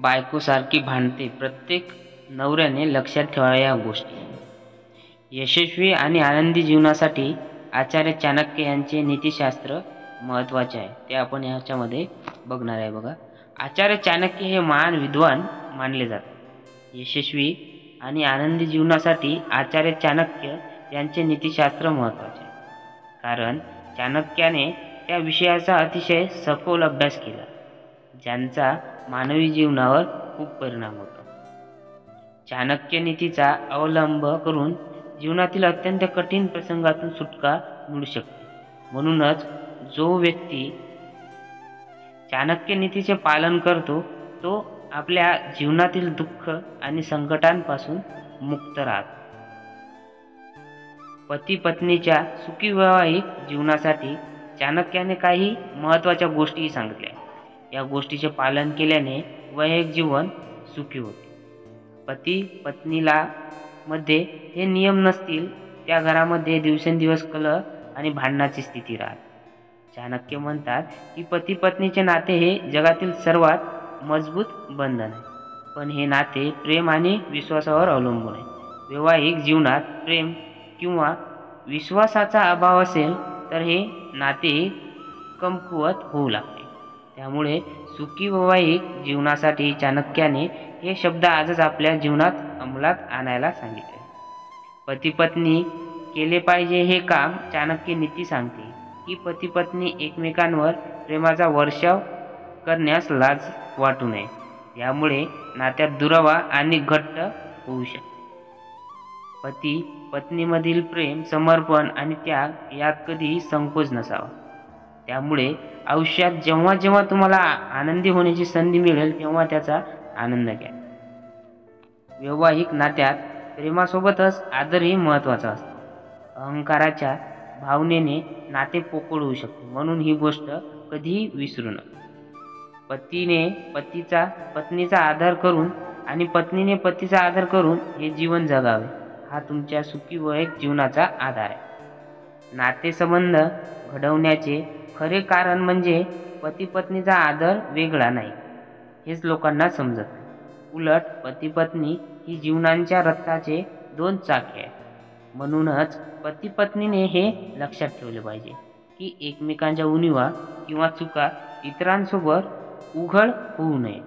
बायकोसारखी भांडते. प्रत्येक नवऱ्याने लक्षात ठेवाव्या या गोष्टी. यशस्वी आणि आनंदी जीवनासाठी आचार्य चाणक्य यांचे नीतिशास्त्र महत्त्वाचे आहे. ते आपण याच्यामध्ये बघणार आहे. बघा, आचार्य चाणक्य हे महान विद्वान मानले जातात. यशस्वी आणि आनंदी जीवनासाठी आचार्य चाणक्य यांचे नीतिशास्त्र महत्त्वाचे आहे. कारण चाणक्याने त्या विषयाचा अतिशय सखोल अभ्यास केला, ज्यांचा मानवी जीवनावर खूप परिणाम होतो. चाणक्य नीतीचा अवलंब करून जीवनातील अत्यंत कठीण प्रसंगातून सुटका मिळू शकते. म्हणूनच जो व्यक्ती चाणक्य नीतीचे पालन करतो तो आपल्या जीवनातील दुःख आणि संकटांपासून मुक्त राहतो. पती पत्नीच्या सुखी वैवाहिक जीवनासाठी चाणक्याने काही महत्त्वाच्या गोष्टी सांगितल्या. या गोष्टीचे पालन केल्याने वैवाहिक जीवन सुखी होते. पती पत्नीला मध्ये हे नियम नसतील त्या घरामध्ये दिवसेंदिवस कलह आणि भांडणाची स्थिती राहते. चाणक्य म्हणतात की पती पत्नीचे नाते हे जगातील सर्वात मजबूत बंधन आहे, पण हे नाते प्रेम आणि विश्वासावर अवलंबून आहे. वैवाहिक जीवनात प्रेम किंवा विश्वासाचा अभाव असेल तर हे नाते कमकुवत होऊ लागते. त्यामुळे सुखी वैवाहिक जीवनासाठी चाणक्याने हे शब्द आजच आपल्या जीवनात अंमलात आणायला सांगितले. पती पत्नी केले पाहिजे हे काम चाणक्य नीती सांगते की पती पत्नी एकमेकांवर प्रेमाचा वर्षाव करण्यास लाज वाटू नये. यामुळे नात्यात दुरावा आणि घट्ट होऊ शकते. पती पत्नीमधील प्रेम, समर्पण आणि त्याग यात कधीही संकोच नसावा. त्यामुळे आयुष्यात जेव्हा जेव्हा तुम्हाला आनंदी होण्याची संधी मिळेल तेव्हा त्याचा आनंद घ्या. वैवाहिक नात्यात प्रेमासोबतच आदरही महत्त्वाचा असतो. अहंकाराच्या भावनेने नाते पोकळ होऊ शकते, म्हणून ही गोष्ट कधीही विसरू नका. पतीने पत्नीचा आदर करून आणि पत्नीने पतीचा आदर करून हे जीवन जगावे, हा तुमच्या सुखी वैवाहिक जीवनाचा आधार आहे. नातेसंबंध घडवण्याचे खरे कारण म्हणजे पती पत्नीचा आदर वेगळा नाही, हेच लोकांना समजत नाही. उलट पती पत्नी ही जीवनाच्या रथाचे दोन चाके आहेत. म्हणूनच पती पत्नीने हे लक्षात ठेवले पाहिजे की एकमेकांच्या उणिवा किंवा चुका इतरांसोबत उघड होऊ नये.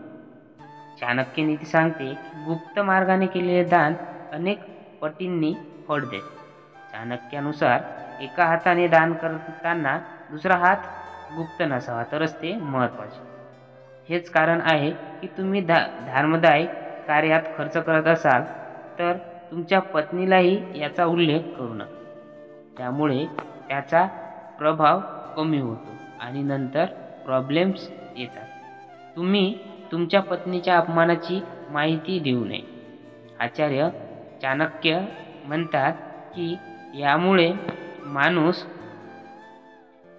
चाणक्य नीती सांगते की गुप्त मार्गाने केलेले दान अनेक पटींनी फळ देते. चाणक्यानुसार एका हाताने दान करताना दुसरा हात गुप्त नसावा, तरच ते महत्त्वाचे. हेच कारण आहे की तुम्ही धर्मदायी कार्यात खर्च करत असाल तर तुमच्या पत्नीलाही याचा उल्लेख करू नका. त्यामुळे त्याचा प्रभाव कमी होतो आणि नंतर प्रॉब्लेम्स येतात. तुम्ही तुमच्या पत्नीच्या अपमानाची माहिती देऊ नये. आचार्य चाणक्य म्हणतात की यामुळे माणूस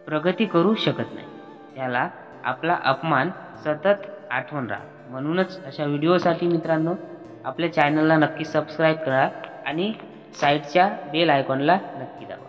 प्रगती करू शकत नाही, त्याला आपला अपमान सतत आठवण राहते. म्हणूनच अशा व्हिडिओसाठी मित्रांनो आपल्या चॅनलला नक्की सबस्क्राईब करा आणि साईडच्या बेल आयकॉनला नक्की दाबा.